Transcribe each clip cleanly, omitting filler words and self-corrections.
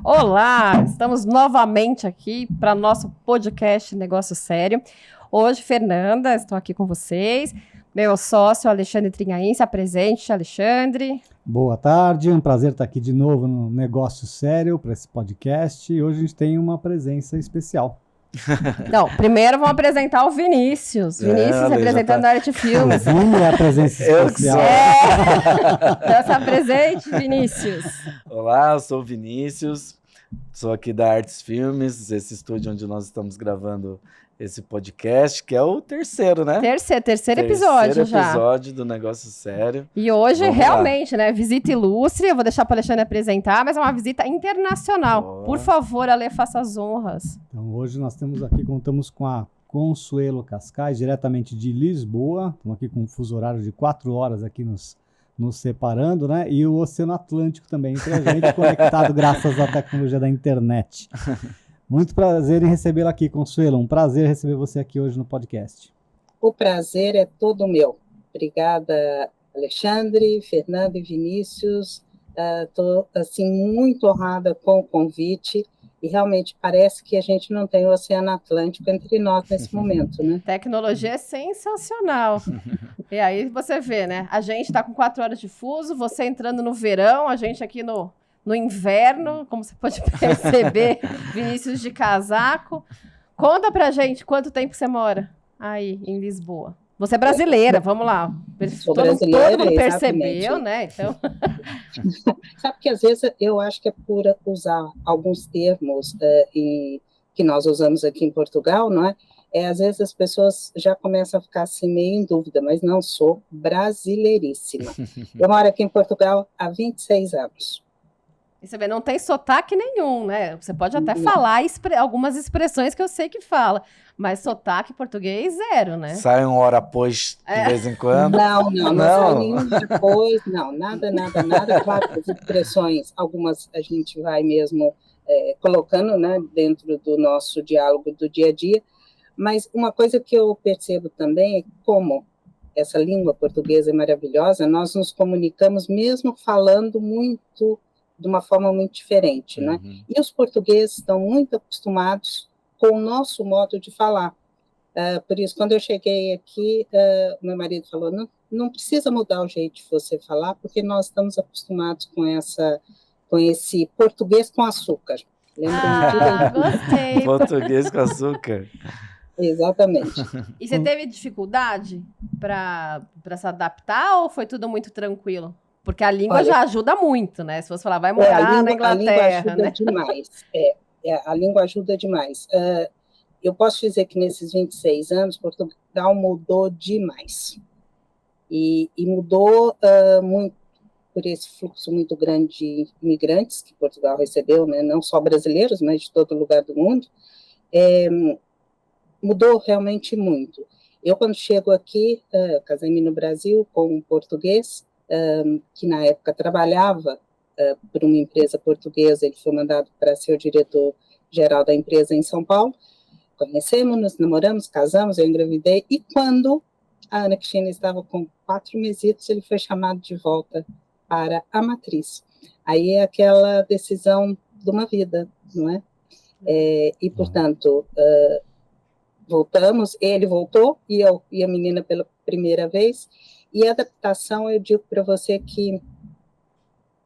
Olá, estamos novamente aqui para nosso podcast Negócio Sério. Hoje, Fernanda, estou aqui com vocês. Meu sócio, Alexandre Trinhain, se apresente, Alexandre. Boa tarde, é um prazer estar aqui de novo no Negócio Sério para esse podcast. E hoje a gente tem uma presença especial. Não, primeiro vamos apresentar o Vinícius. Vinícius representando a Arte Filmes. É a presença especial. Então se apresente, Vinícius. Olá, eu sou o Vinícius, sou aqui da Artes Filmes, esse estúdio onde nós estamos gravando esse podcast, que é o terceiro, né? Terceiro episódio já. Terceiro episódio do Negócio Sério. E hoje, realmente, né? Visita ilustre, eu vou deixar para o Alexandre apresentar, mas é uma visita internacional. Por favor, Ale, faça as honras. Então, hoje nós contamos com a Consuelo Cascais, diretamente de Lisboa. Estamos aqui com um fuso horário de 4 horas aqui nos separando, né? E o Oceano Atlântico também entre a gente, conectado graças à tecnologia da internet. Muito prazer em recebê-la aqui, Consuelo. Um prazer receber você aqui hoje no podcast. O prazer é todo meu. Obrigada, Alexandre, Fernando e Vinícius. Estou muito honrada com o convite e realmente parece que a gente não tem o Oceano Atlântico entre nós nesse momento, né? Tecnologia é sensacional. E aí você vê, né? A gente está com 4 horas de fuso, você entrando no verão, a gente aqui no inverno, como você pode perceber, Vinícius de casaco. Conta pra gente quanto tempo você mora aí em Lisboa. Você é brasileira, vamos lá. Sou brasileira, todo mundo percebeu, né? Então... Sabe que às vezes eu acho que é por usar alguns termos que nós usamos aqui em Portugal, não é? Às vezes as pessoas já começam a ficar assim meio em dúvida, mas não, sou brasileiríssima. Eu moro aqui em Portugal há 26 anos. E você vê, não tem sotaque nenhum, né? Você pode até falar algumas expressões que eu sei que fala, mas sotaque português, zero, né? Sai uma hora após, de vez em quando. Não sai nenhum depois, não, nada. Claro, as expressões, algumas a gente vai mesmo colocando, né, dentro do nosso diálogo do dia a dia, mas uma coisa que eu percebo também é como essa língua portuguesa é maravilhosa, nós nos comunicamos mesmo falando de uma forma muito diferente, né? E os portugueses estão muito acostumados com o nosso modo de falar. Por isso, quando eu cheguei aqui, meu marido falou, não precisa mudar o jeito de você falar, porque nós estamos acostumados com esse português com açúcar. Gostei. Português com açúcar. Exatamente. E você teve dificuldade para se adaptar ou foi tudo muito tranquilo? Porque a língua já ajuda muito, né? Se você falar, vai morar na Inglaterra, né? A língua ajuda demais. Eu posso dizer que nesses 26 anos, Portugal mudou demais. E mudou muito por esse fluxo muito grande de imigrantes que Portugal recebeu, né? Não só brasileiros, mas de todo lugar do mundo. Mudou realmente muito. Eu, quando chego aqui, casei-me no Brasil com um português, que na época trabalhava por uma empresa portuguesa, ele foi mandado para ser o diretor-geral da empresa em São Paulo. Conhecemos-nos, namoramos, casamos, eu engravidei, e quando a Ana Cristina estava com 4 mesitos, ele foi chamado de volta para a matriz. Aí é aquela decisão de uma vida, não é? E, portanto, voltamos, ele voltou, e eu e a menina pela primeira vez. E a adaptação, eu digo para você que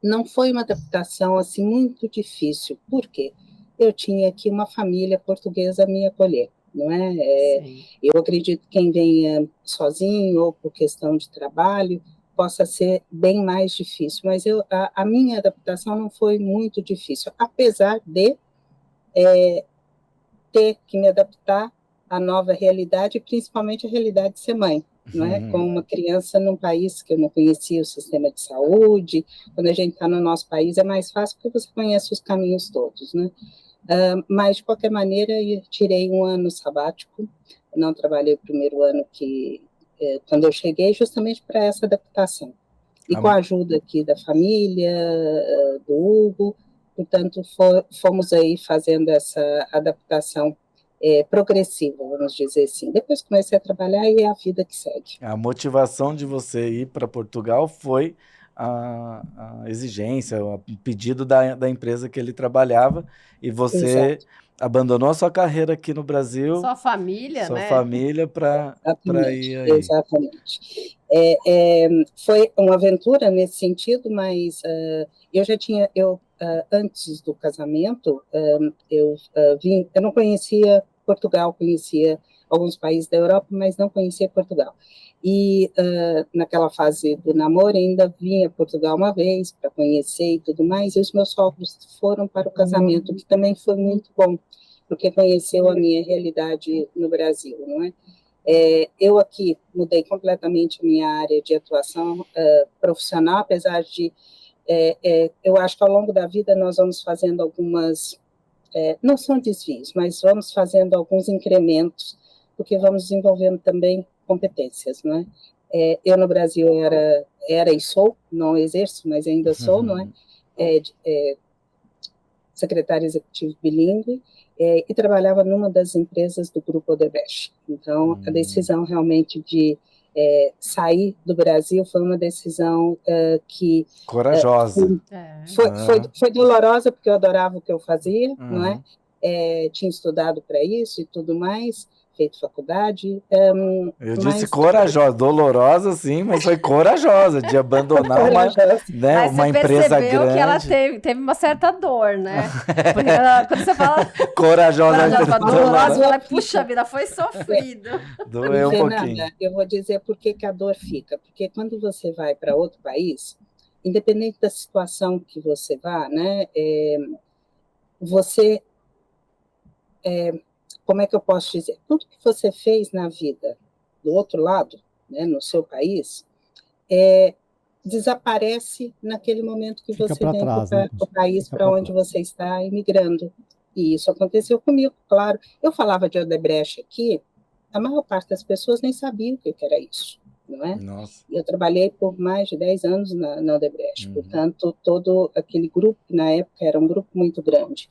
não foi uma adaptação assim muito difícil. Por quê? Eu tinha aqui uma família portuguesa a me acolher, não é? Eu acredito que quem venha sozinho ou por questão de trabalho possa ser bem mais difícil, mas a minha adaptação não foi muito difícil, apesar de ter que me adaptar à nova realidade, principalmente a realidade de ser mãe. Não é? Com uma criança num país que eu não conhecia o sistema de saúde. Quando a gente está no nosso país é mais fácil porque você conhece os caminhos todos, né? Mas de qualquer maneira eu tirei um ano sabático, não trabalhei o primeiro ano quando eu cheguei, justamente para essa adaptação e com a ajuda aqui da família, do Hugo, portanto fomos aí fazendo essa adaptação progressiva, vamos dizer assim. Depois comecei a trabalhar e é a vida que segue. A motivação de você ir para Portugal foi a exigência, o pedido da empresa que ele trabalhava, e você abandonou a sua carreira aqui no Brasil, Sua família, sua né? família, para ir aí. Exatamente. Foi uma aventura nesse sentido, mas antes do casamento, eu não conhecia Portugal, conhecia alguns países da Europa, mas não conhecia Portugal. E naquela fase do namoro ainda vinha a Portugal uma vez para conhecer e tudo mais, e os meus sogros foram para o casamento, que também foi muito bom, porque conheceu a minha realidade no Brasil, não é? Eu aqui mudei completamente a minha área de atuação profissional, apesar de, eu acho que ao longo da vida nós vamos fazendo algumas, não são desvios, mas vamos fazendo alguns incrementos, porque vamos desenvolvendo também competências, não é? Eu no Brasil era e sou, não exerço, mas ainda sou, não é? Secretária executiva bilíngue, e trabalhava numa das empresas do Grupo Odebrecht. Então, a decisão realmente de sair do Brasil foi uma decisão que... Corajosa. Foi dolorosa, porque eu adorava o que eu fazia, não é? Tinha estudado para isso e tudo mais, feito faculdade. Eu disse corajosa, dolorosa sim, mas foi corajosa de abandonar uma empresa grande. Mas você percebeu que ela teve uma certa dor, né? Porque quando você fala corajosa, dolorosa, ela puxa vida, foi sofrido. Doeu um pouquinho. Eu vou dizer por que a dor fica. Porque quando você vai para outro país, independente da situação que você vá, né? Você... como é que eu posso dizer? Tudo que você fez na vida do outro lado, né, no seu país, desaparece naquele momento que você vem para o país para onde você está imigrando. E isso aconteceu comigo, claro. Eu falava de Odebrecht aqui, a maior parte das pessoas nem sabia o que era isso, não é? Nossa. Eu trabalhei por mais de 10 anos na Odebrecht, portanto, todo aquele grupo, que na época era um grupo muito grande.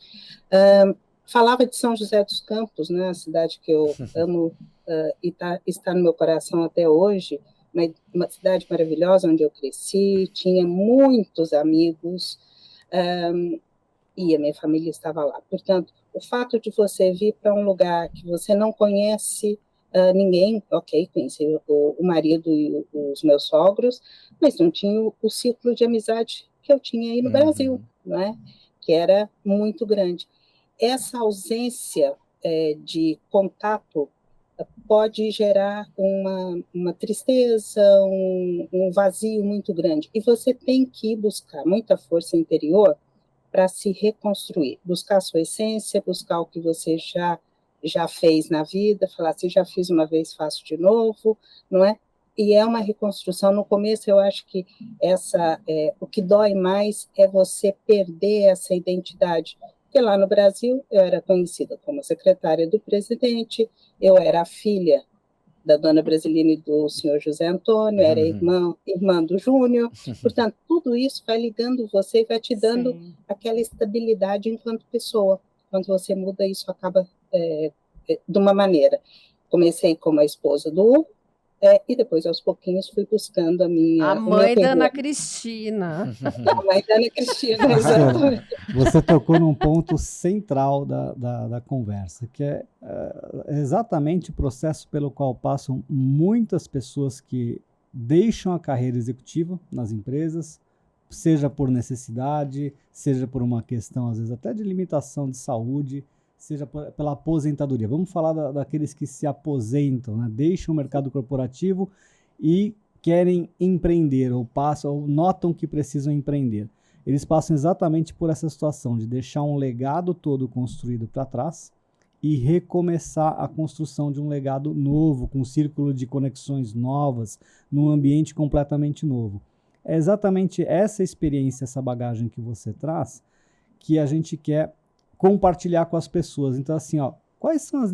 Falava de São José dos Campos, né, a cidade que eu amo e está no meu coração até hoje, uma cidade maravilhosa onde eu cresci, tinha muitos amigos e a minha família estava lá. Portanto, o fato de você vir para um lugar que você não conhece ninguém, conheci o marido e os meus sogros, mas não tinha o círculo de amizade que eu tinha aí no Brasil, não é? Que era muito grande. Essa ausência de contato pode gerar uma tristeza, um vazio muito grande. E você tem que buscar muita força interior para se reconstruir, buscar a sua essência, buscar o que você já fez na vida, falar, se já fiz uma vez, faço de novo, não é? E é uma reconstrução. No começo, eu acho que o que dói mais é você perder essa identidade. Porque lá no Brasil, eu era conhecida como secretária do presidente, eu era a filha da dona Brasilina e do senhor José Antônio, era irmã do Júnior, portanto, tudo isso vai ligando você e vai te dando aquela estabilidade enquanto pessoa. Quando você muda, isso acaba de uma maneira. Comecei como a esposa do Hugo, e depois, aos pouquinhos, fui buscando a mãe da Ana Cristina. A mãe da Ana Cristina, exatamente. Você tocou num ponto central da conversa, que é exatamente o processo pelo qual passam muitas pessoas que deixam a carreira executiva nas empresas, seja por necessidade, seja por uma questão, às vezes, até de limitação de saúde, seja pela aposentadoria. Vamos falar daqueles que se aposentam, né? Deixam o mercado corporativo e querem empreender, ou notam que precisam empreender. Eles passam exatamente por essa situação de deixar um legado todo construído para trás e recomeçar a construção de um legado novo, com um círculo de conexões novas, num ambiente completamente novo. É exatamente essa experiência, essa bagagem que você traz, que a gente quer compartilhar com as pessoas. Então, assim, quais são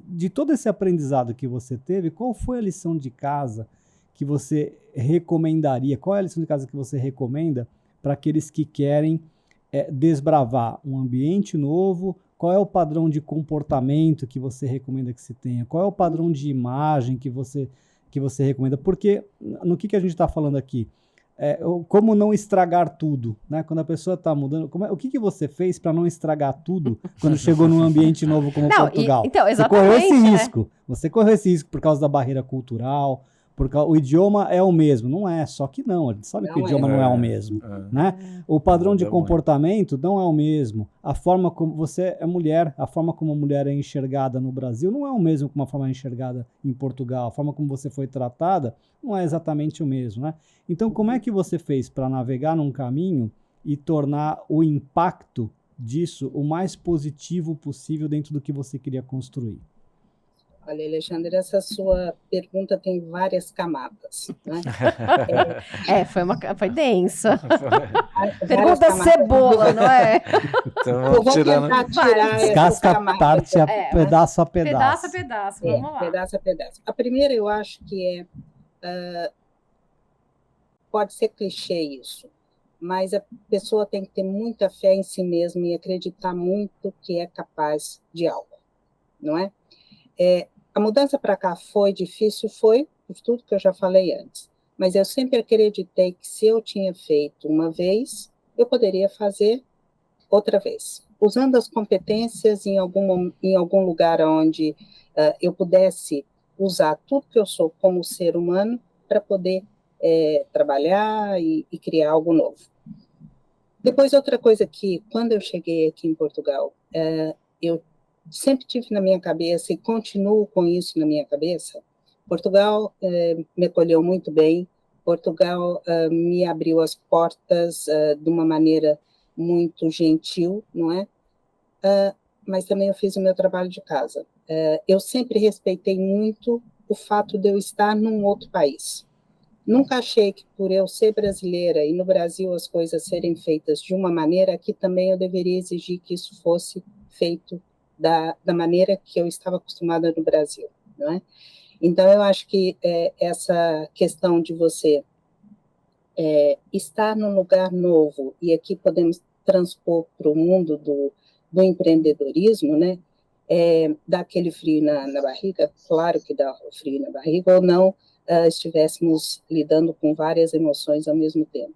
de todo esse aprendizado que você teve, qual foi a lição de casa que você recomendaria? Qual é a lição de casa que você recomenda para aqueles que querem desbravar um ambiente novo? Qual é o padrão de comportamento que você recomenda que se tenha? Qual é o padrão de imagem que você recomenda? Porque no que a gente está falando aqui? como não estragar tudo, né? Quando a pessoa está mudando, o que você fez para não estragar tudo quando chegou num ambiente novo como Portugal? Então, você correu esse né? risco. Você correu esse risco por causa da barreira cultural, porque o idioma é o mesmo. Não é, só que não. A gente sabe que o idioma não é o mesmo. Né? O padrão de comportamento não é o mesmo. A forma como você é mulher, a forma como a mulher é enxergada no Brasil não é o mesmo como a forma enxergada em Portugal. A forma como você foi tratada não é exatamente o mesmo. Né? Então, como é que você fez para navegar num caminho e tornar o impacto disso o mais positivo possível dentro do que você queria construir? Olha, Alexandre, essa sua pergunta tem várias camadas, né? Foi densa. Pergunta cebola, não é? Então, eu vou tentar tirar essas camadas. Pedaço a pedaço. Pedaço a pedaço, vamos lá. Pedaço a pedaço. A primeira, eu acho que pode ser clichê isso, mas a pessoa tem que ter muita fé em si mesma e acreditar muito que é capaz de algo, não é? A mudança para cá foi difícil, foi por tudo que eu já falei antes, mas eu sempre acreditei que se eu tinha feito uma vez, eu poderia fazer outra vez, usando as competências em algum lugar onde eu pudesse usar tudo que eu sou como ser humano para poder trabalhar e criar algo novo. Depois, outra coisa que, quando eu cheguei aqui em Portugal, eu sempre tive na minha cabeça e continuo com isso na minha cabeça. Portugal me acolheu muito bem, Portugal me abriu as portas de uma maneira muito gentil, não é? Mas também eu fiz o meu trabalho de casa. Eu sempre respeitei muito o fato de eu estar num outro país. Nunca achei que por eu ser brasileira e no Brasil as coisas serem feitas de uma maneira, que também eu deveria exigir que isso fosse feito da maneira que eu estava acostumada no Brasil, não é? Então, eu acho que essa questão de você estar num lugar novo, e aqui podemos transpor para o mundo do empreendedorismo, né? Dá aquele frio na barriga, claro que dá frio na barriga, ou não estivéssemos lidando com várias emoções ao mesmo tempo.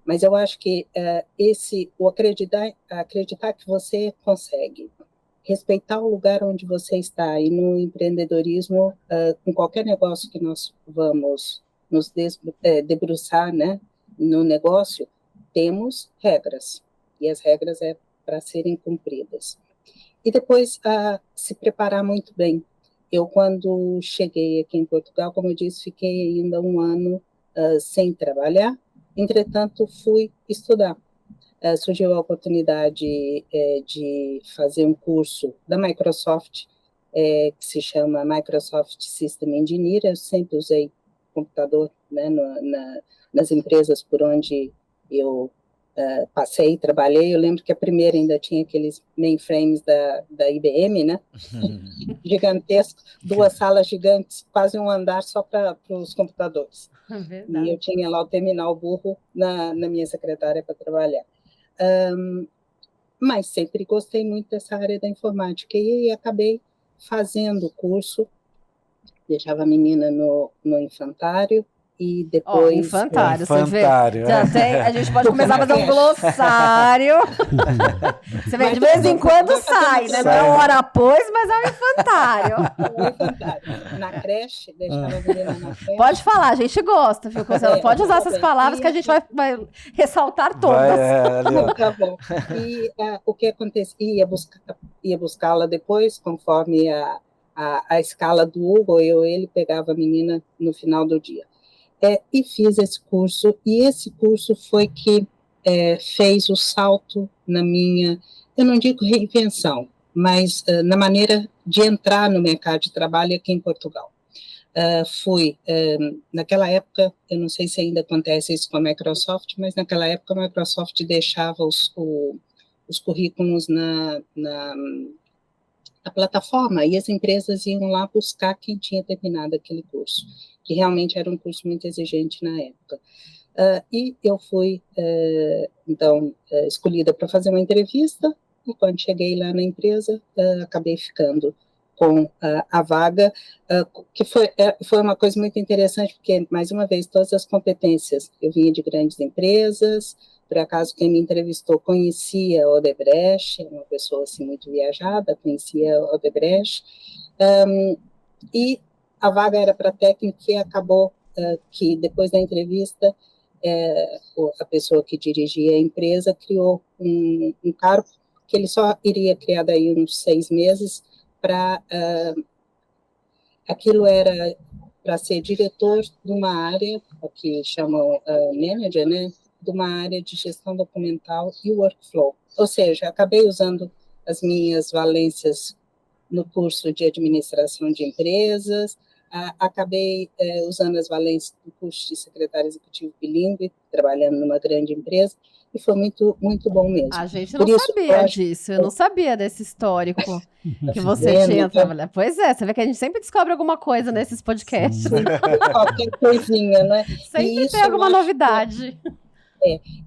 Mas eu acho que o acreditar que você consegue, respeitar o lugar onde você está, e no empreendedorismo, com qualquer negócio que nós vamos nos debruçar, né, no negócio, temos regras, e as regras para serem cumpridas. E depois, se preparar muito bem. Eu, quando cheguei aqui em Portugal, como eu disse, fiquei ainda um ano sem trabalhar, entretanto, fui estudar. Surgiu a oportunidade de fazer um curso da Microsoft, que se chama Microsoft System Engineer. Eu sempre usei computador, né, nas empresas por onde eu passei e trabalhei. Eu lembro que a primeira ainda tinha aqueles mainframes da IBM, né? Gigantesco, 2 salas gigantes, quase um andar só para os computadores. Verdade. E eu tinha lá o terminal burro na minha secretária para trabalhar. Mas sempre gostei muito dessa área da informática e acabei fazendo o curso, deixava a menina no infantário e depois... Infantário, você vê. Infantário. A gente pode começar a fazer um glossário. Você vê, de vez em quando sai, né? Não é hora após, mas é um infantário. Na creche, deixava a menina na creche. Pode falar, a gente gosta, viu? Pode usar essas palavras que a gente vai ressaltar todas. Tá bom. E o que acontecia? Ia buscá-la depois, conforme a escala do Hugo, ele pegava a menina no final do dia. E fiz esse curso, e esse curso foi que fez o salto na minha, eu não digo reinvenção, mas na maneira de entrar no mercado de trabalho aqui em Portugal. Naquela época, eu não sei se ainda acontece isso com a Microsoft, mas naquela época a Microsoft deixava os currículos na plataforma, e as empresas iam lá buscar quem tinha terminado aquele curso, que realmente era um curso muito exigente na época. E eu fui, então, escolhida para fazer uma entrevista, e quando cheguei lá na empresa, acabei ficando com a vaga, que foi uma coisa muito interessante, porque, mais uma vez, todas as competências, eu vinha de grandes empresas, por acaso quem me entrevistou conhecia Odebrecht, uma pessoa assim, muito viajada, conhecia Odebrecht, e a vaga era para técnico, e acabou que depois da entrevista, a pessoa que dirigia a empresa criou um cargo que ele só iria criar daí uns 6 meses, para aquilo era para ser diretor de uma área, que chamam manager, né, de uma área de gestão documental e workflow. Ou seja, acabei usando as minhas valências no curso de administração de empresas, acabei usando as valências do curso de secretário executivo bilíngue, trabalhando numa grande empresa, e foi muito, muito bom mesmo. A gente não sabia disso, eu não sabia desse histórico que você tinha trabalhado. Pois é, você vê que a gente sempre descobre alguma coisa nesses podcasts. Sim, qualquer coisinha, né? Sempre tem alguma novidade.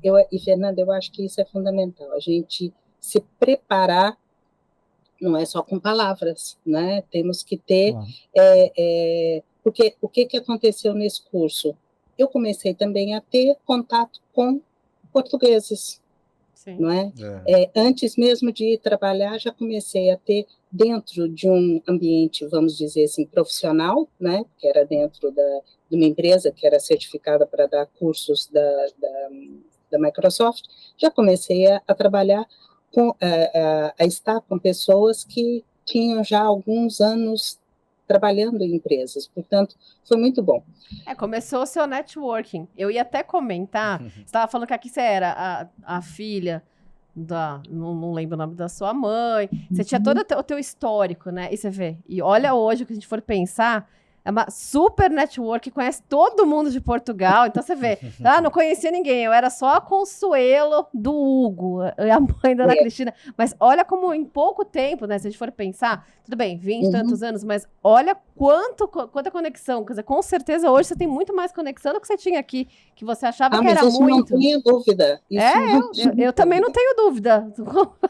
E, Fernanda, eu acho que isso é fundamental, a gente se preparar, não é só com palavras, né? Temos que ter... Claro. Porque o que aconteceu nesse curso? Eu comecei também a ter contato com portugueses, sim, não é? Antes mesmo de trabalhar, já comecei a ter, dentro de um ambiente, vamos dizer assim, profissional, né? Que era dentro de uma empresa que era certificada para dar cursos da Microsoft, já comecei a trabalhar a estar com pessoas que tinham já alguns anos trabalhando em empresas, portanto, foi muito bom. Começou o seu networking. Eu ia até comentar, você estava falando que aqui você era a filha não lembro o nome da sua mãe, você tinha todo o teu histórico, né? E você vê, e olha hoje, o que a gente for pensar, é uma super network, conhece todo mundo de Portugal, então você vê, não conhecia ninguém, eu era só a Consuelo do Hugo, e a mãe da Ana Cristina, mas olha como em pouco tempo, né, se a gente for pensar, tudo bem, 20 e tantos anos, mas olha quanta conexão, quer dizer, com certeza hoje você tem muito mais conexão do que você tinha aqui, que você achava que era isso muito. Não tenho dúvida. Eu também não tenho dúvida.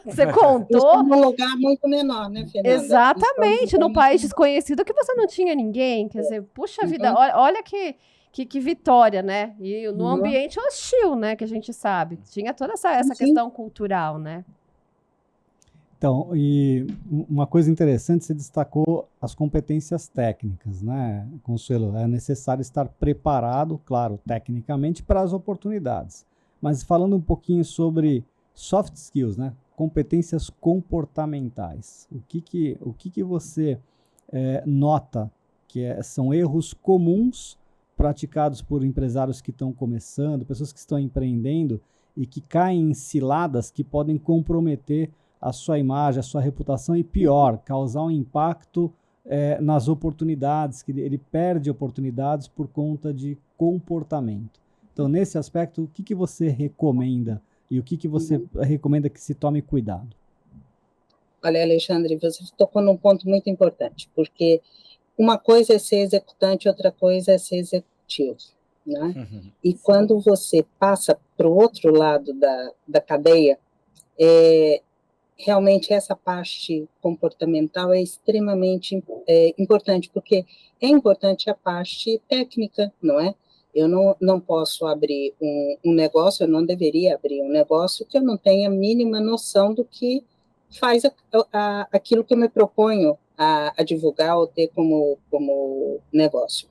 Você contou. Isso é um lugar muito menor, né, Fernanda? Exatamente, num país desconhecido que você não tinha ninguém. Quer dizer, puxa vida, olha que vitória, né? E no ambiente hostil, né, que a gente sabe. Tinha toda essa questão cultural, né? Então, e uma coisa interessante, você destacou as competências técnicas, né, Consuelo? É necessário estar preparado, claro, tecnicamente, para as oportunidades. Mas falando um pouquinho sobre soft skills, né, competências comportamentais, o que você nota que são erros comuns praticados por empresários que estão começando, pessoas que estão empreendendo e que caem em ciladas que podem comprometer a sua imagem, a sua reputação e, pior, causar um impacto nas oportunidades, que ele perde oportunidades por conta de comportamento. Então, nesse aspecto, o que você recomenda e o que você recomenda que se tome cuidado? Olha, Alexandre, você tocou num ponto muito importante, porque uma coisa é ser executante, outra coisa é ser executivo, né? E quando você passa para o outro lado da cadeia, realmente essa parte comportamental é extremamente importante, porque é importante a parte técnica, não é? Eu não posso abrir um negócio, eu não deveria abrir um negócio que eu não tenha a mínima noção do que faz aquilo que eu me proponho a divulgar ou ter como negócio.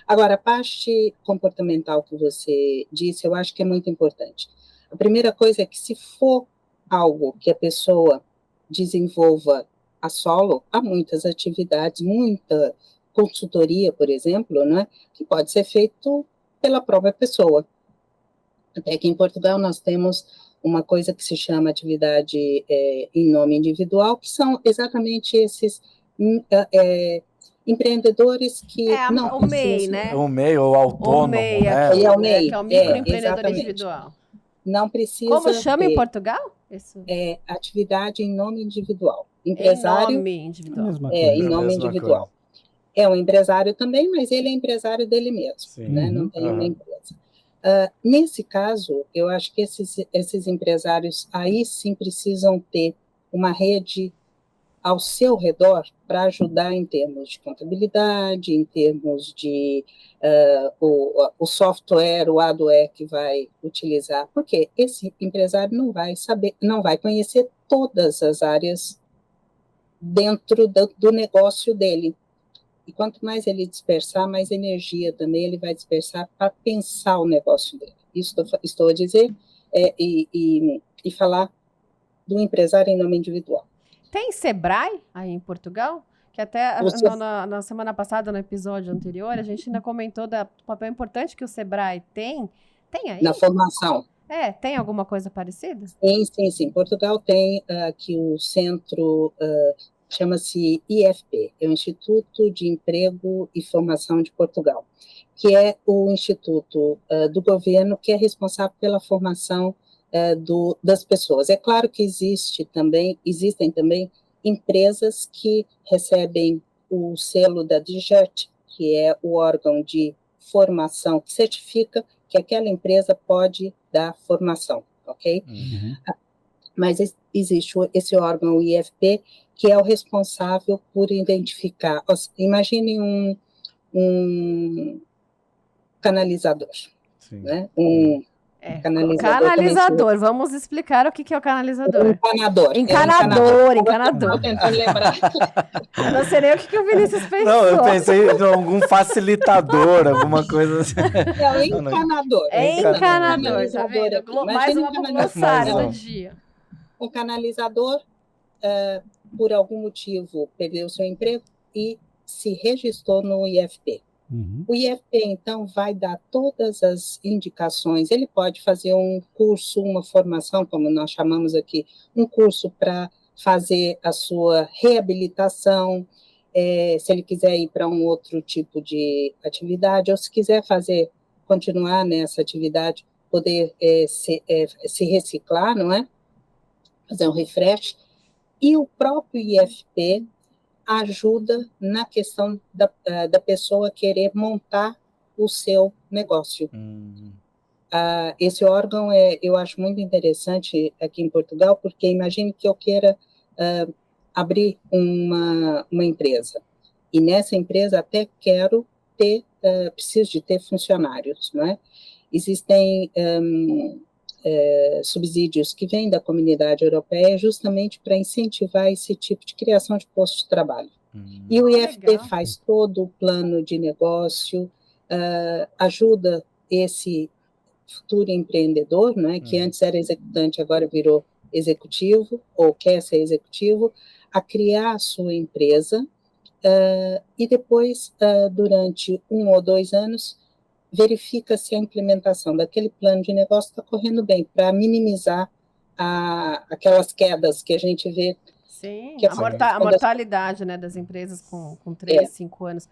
Agora, a parte comportamental que você disse, eu acho que é muito importante. A primeira coisa é que, se for algo que a pessoa desenvolva a solo, há muitas atividades, muita consultoria, por exemplo, né, que pode ser feito pela própria pessoa. Até que em Portugal nós temos uma coisa que se chama atividade em nome individual, que são exatamente esses empreendedores que não... O MEI, né? O MEI, ou autônomo, o MEI, né? Aqui, é o MEI, que é o microempreendedor exatamente. individual. Não precisa... Como chama em Portugal? Isso. Atividade em nome individual. Empresário... Em nome individual. Em nome individual. É um empresário também, mas ele é empresário dele mesmo, né? Não tem uma empresa. Nesse caso, eu acho que esses empresários aí sim precisam ter uma rede ao seu redor para ajudar em termos de contabilidade, em termos de o software, o hardware que vai utilizar, porque esse empresário não vai saber, não vai conhecer todas as áreas dentro do negócio dele. E quanto mais ele dispersar, mais energia também ele vai dispersar para pensar o negócio dele. Isso estou a dizer e falar do empresário em nome individual. Tem Sebrae aí em Portugal? Que até na semana passada, no episódio anterior, a gente ainda comentou do papel importante que o Sebrae tem. Tem aí? Na formação. Tem alguma coisa parecida? Sim. Portugal tem aqui o centro, chama-se IFP, é o Instituto de Emprego e Formação de Portugal, que é o instituto do governo que é responsável pela formação das pessoas. É claro que existem também empresas que recebem o selo da DGERT, que é o órgão de formação que certifica que aquela empresa pode dar formação, ok? Uhum. Mas existe esse órgão, o IFP, que é o responsável por identificar. Imagine um canalizador, Sim. né? Canalizador. Vamos explicar o que é o canalizador. Encanador. Encanador. Estou tentando lembrar. Eu não sei nem o que o Vinícius pensou. Não, eu pensei em algum facilitador, alguma coisa assim. É o encanador. Encanador, tá vendo? Mais uma glossário do dia. O canalizador, por algum motivo, perdeu seu emprego e se registrou no IFP. Uhum. O IFP, então, vai dar todas as indicações. Ele pode fazer um curso, uma formação, como nós chamamos aqui, um curso para fazer a sua reabilitação, se ele quiser ir para um outro tipo de atividade, ou se quiser continuar nessa atividade, poder se reciclar, não é? Fazer um refresh. E o próprio IFP ajuda na questão da pessoa querer montar o seu negócio. Esse órgão eu acho muito interessante aqui em Portugal, porque imagine que eu queira abrir uma empresa, e nessa empresa até quero preciso de ter funcionários, não é? Existem subsídios que vêm da Comunidade Europeia justamente para incentivar esse tipo de criação de postos de trabalho. E o IFP faz todo o plano de negócio, ajuda esse futuro empreendedor, né, que antes era executante, agora virou executivo, ou quer ser executivo, a criar a sua empresa, e depois, durante 1 ou 2 anos, verifica se a implementação daquele plano de negócio está correndo bem, para minimizar aquelas quedas que a gente vê. Sim, a mortalidade, né, das empresas com 3, 5 anos.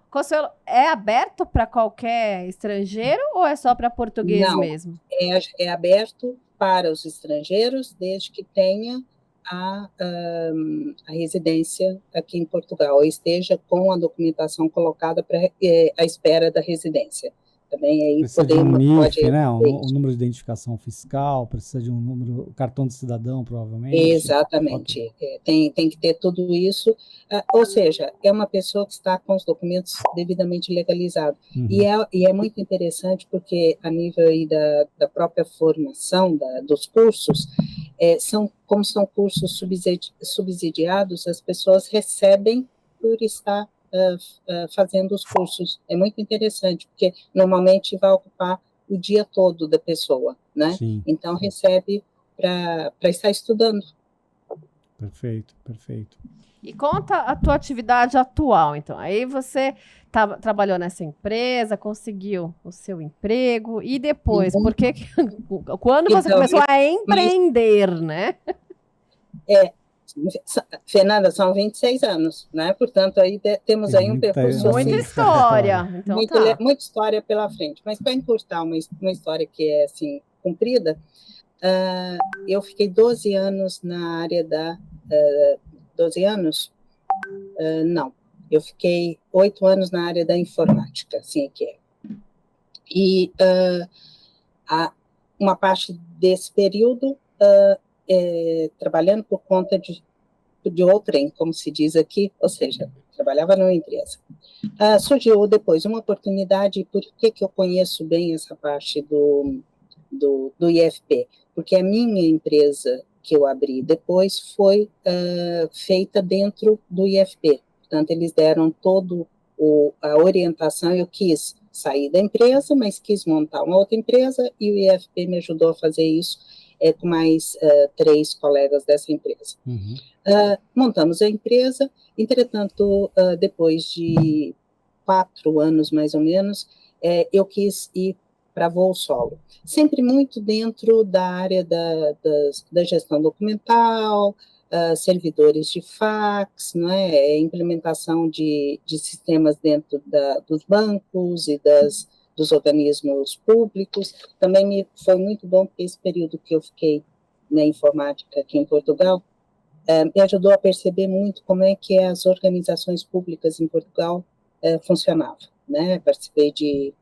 Consuelo, é aberto para qualquer estrangeiro ou é só para português mesmo? É aberto para os estrangeiros, desde que tenha a residência aqui em Portugal, ou esteja com a documentação colocada à espera da residência. Também aí precisa de um NIF, né? Um número de identificação fiscal, precisa de um número, cartão de cidadão, provavelmente. Exatamente. Okay. Tem que ter tudo isso, ou seja, é uma pessoa que está com os documentos devidamente legalizados. Uhum. E é muito interessante porque, a nível aí da própria formação dos cursos, como são cursos subsidiados, as pessoas recebem por estar fazendo os cursos. É muito interessante, porque normalmente vai ocupar o dia todo da pessoa, né? Sim. Então recebe para estar estudando. Perfeito. E conta a tua atividade atual, então. Aí você trabalhou nessa empresa, conseguiu o seu emprego, e depois, quando você começou a empreender, né? Fernanda, são 26 anos, né? Portanto, aí temos aí um percurso... Muita história. Então, muita história pela frente. Mas para encurtar uma história que é, assim, comprida, eu fiquei 12 anos na área 12 anos? Não. Eu fiquei 8 anos na área da informática, assim é que é. E uma parte desse período... trabalhando por conta de outrem, como se diz aqui, ou seja, trabalhava numa empresa. Surgiu depois uma oportunidade, por que eu conheço bem essa parte do IFP? Porque a minha empresa que eu abri depois foi feita dentro do IFP. Portanto, eles deram toda a orientação. Eu quis sair da empresa, mas quis montar uma outra empresa, e o IFP me ajudou a fazer isso com mais 3 colegas dessa empresa. Uhum. Montamos a empresa. Entretanto, depois de 4 anos, mais ou menos, eu quis ir para voo solo. Sempre muito dentro da área da gestão documental, servidores de fax, não é? Implementação de sistemas dentro dos bancos e dos organismos públicos. Também foi muito bom, porque esse período que eu fiquei na informática aqui em Portugal me ajudou a perceber muito como é que as organizações públicas em Portugal funcionavam, né? Participei de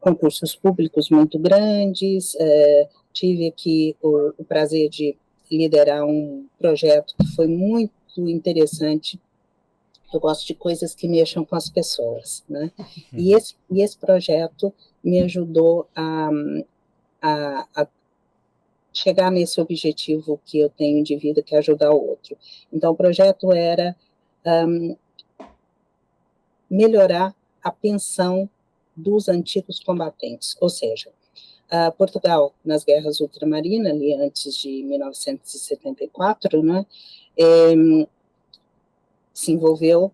concursos públicos muito grandes, tive aqui o prazer de liderar um projeto que foi muito interessante. Eu gosto de coisas que mexam com as pessoas, né? E esse projeto me ajudou a chegar nesse objetivo que eu tenho de vida, que é ajudar o outro. Então, o projeto era melhorar a pensão dos antigos combatentes, ou seja, Portugal, nas guerras ultramarinas, ali antes de 1974, né, se envolveu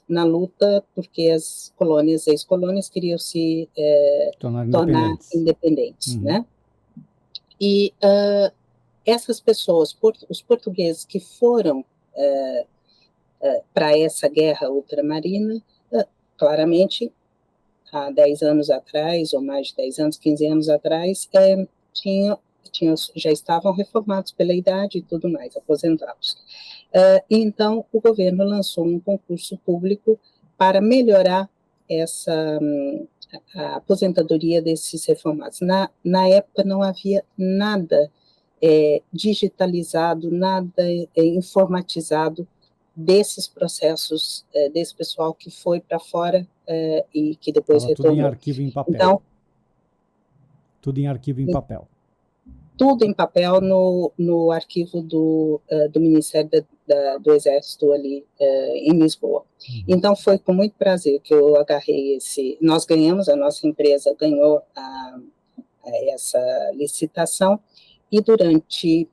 na luta porque as colônias, ex-colônias, queriam se tornar independentes, né? E essas pessoas, os portugueses que foram para essa guerra ultramarina, claramente, há 10 anos atrás, ou mais de 10 anos, 15 anos atrás, já estavam reformados pela idade e tudo mais, aposentados. Então, o governo lançou um concurso público para melhorar a aposentadoria desses reformados. Na época, não havia nada digitalizado, nada informatizado desses processos, desse pessoal que foi para fora e que depois retornou. Tudo em arquivo em papel. Então, tudo em arquivo em papel. Tudo em papel no arquivo do Ministério do Exército ali em Lisboa. Então, foi com muito prazer que eu agarrei nós ganhamos, a nossa empresa ganhou essa licitação, e durante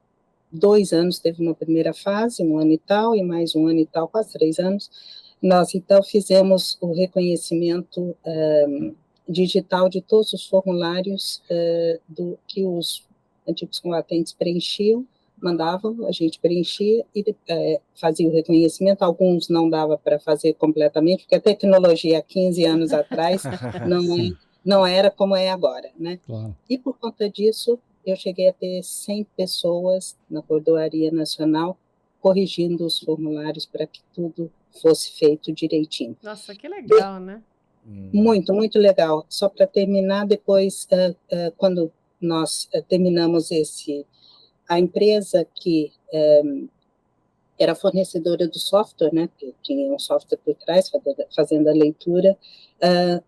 2 anos teve uma primeira fase, 1 ano e tal, e mais 1 ano e tal, quase 3 anos. Nós, então, fizemos o reconhecimento digital de todos os formulários que os antigos combatentes preenchiam, mandavam, a gente preenchia e fazia o reconhecimento. Alguns não dava para fazer completamente, porque a tecnologia há 15 anos atrás não era como é agora, né? Claro. E por conta disso, eu cheguei a ter 100 pessoas na Cordoaria Nacional corrigindo os formulários para que tudo fosse feito direitinho. Nossa, que legal, né? Muito, muito legal. Só para terminar, depois, quando nós terminamos a empresa que era fornecedora do software, né, que tinha um software por trás, fazendo a leitura,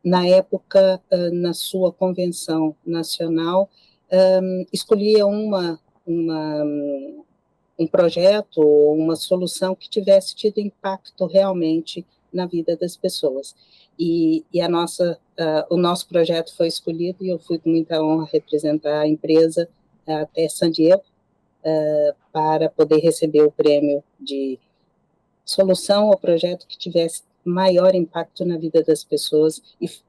na época, na sua convenção nacional, escolhia um projeto ou uma solução que tivesse tido impacto realmente na vida das pessoas. E o nosso projeto foi escolhido, e eu fui com muita honra representar a empresa até San Diego, para poder receber o prêmio de solução ao projeto que tivesse maior impacto na vida das pessoas,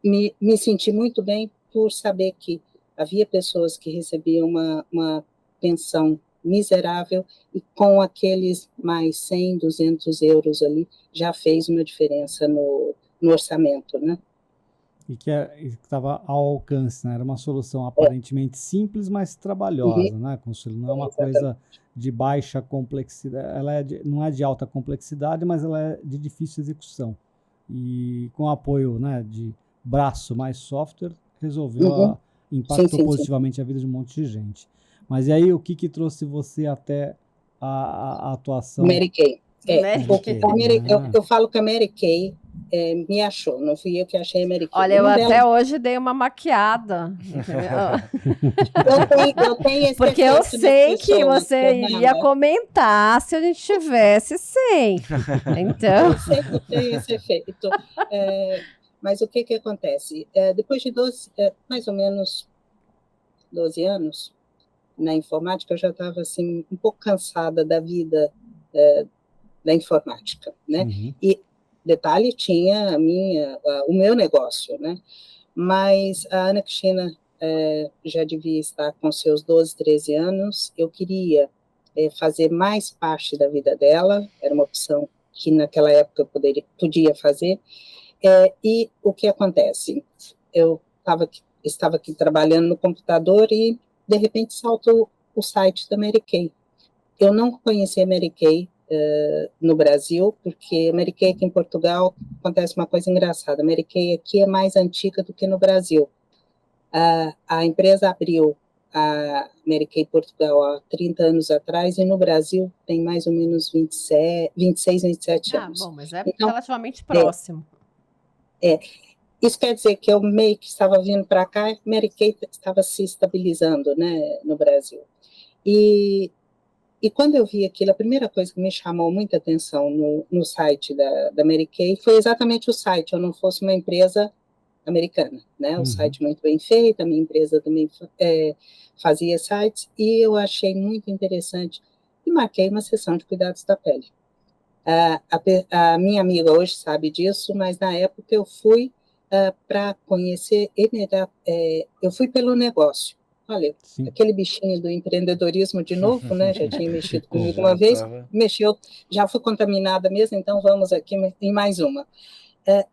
e me senti muito bem por saber que havia pessoas que recebiam uma pensão miserável, e com aqueles mais 100, 200 euros ali, já fez uma diferença no orçamento, né? E que estava ao alcance, né? Era uma solução aparentemente simples, mas trabalhosa, né? Não é uma coisa de baixa complexidade, não é de alta complexidade, mas ela é de difícil execução. E com o apoio, né, de braço mais software, impactou positivamente a vida de um monte de gente. Mas e aí, o que trouxe você até a atuação. Mary Kay. Mary Porque Kay. eu falo que a Mary Kay me achou, não fui eu que achei a Mary Kay. Olha, eu até hoje dei uma maquiada. Eu tenho esse Porque eu efeito nas sei que pessoas, você Fernanda. iria comentar se a gente tivesse sem. Então, Eu sei que eu tenho esse efeito. Mas o que acontece? Depois de mais ou menos 12 anos na informática, eu já estava assim, um pouco cansada da vida da informática, né? Uhum. E, detalhe, tinha o meu negócio, né? Mas a Ana Cristina já devia estar com seus 12, 13 anos. Eu queria fazer mais parte da vida dela, era uma opção que naquela época eu podia fazer. E o que acontece? Eu estava aqui trabalhando no computador e, de repente, saltou o site da Mary Kay. Eu não conhecia a Mary Kay no Brasil, porque a Mary Kay aqui em Portugal acontece uma coisa engraçada. A Mary Kay aqui é mais antiga do que no Brasil. A empresa abriu a Mary Kay Portugal há 30 anos atrás, e no Brasil tem mais ou menos 26, 27 anos. bom, mas é então, relativamente próximo. Isso quer dizer que eu meio que estava vindo para cá, Mary Kay estava se estabilizando, né, no Brasil. E quando eu vi aquilo, a primeira coisa que me chamou muita atenção no site da Mary Kay foi exatamente o site. Eu não fosse uma empresa americana, né? O site muito bem feito, a minha empresa também fazia sites, e eu achei muito interessante e marquei uma sessão de cuidados da pele. A minha amiga hoje sabe disso, mas na época eu fui para conhecer, eu fui pelo negócio. Olha, Sim. aquele bichinho do empreendedorismo de novo, né? Já tinha mexido comigo uma vez, já fui contaminada mesmo, então vamos aqui em mais uma.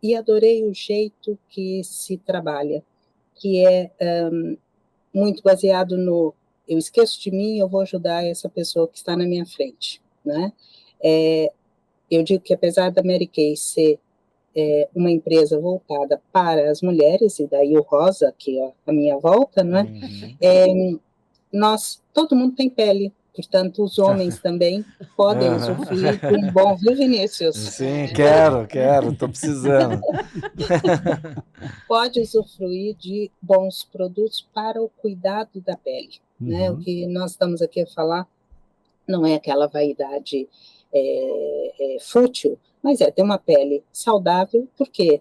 E adorei o jeito que se trabalha, que é muito baseado no eu esqueço de mim, eu vou ajudar essa pessoa que está na minha frente, né? Eu digo que apesar da Mary Kay ser uma empresa voltada para as mulheres, e daí o rosa aqui à minha volta, né? Todo mundo tem pele, portanto, os homens também podem usufruir de um bom, viu, Vinícius? Sim, quero, estou precisando. Pode usufruir de bons produtos para o cuidado da pele, né? O que nós estamos aqui a falar não é aquela vaidade fútil, mas ter uma pele saudável, porque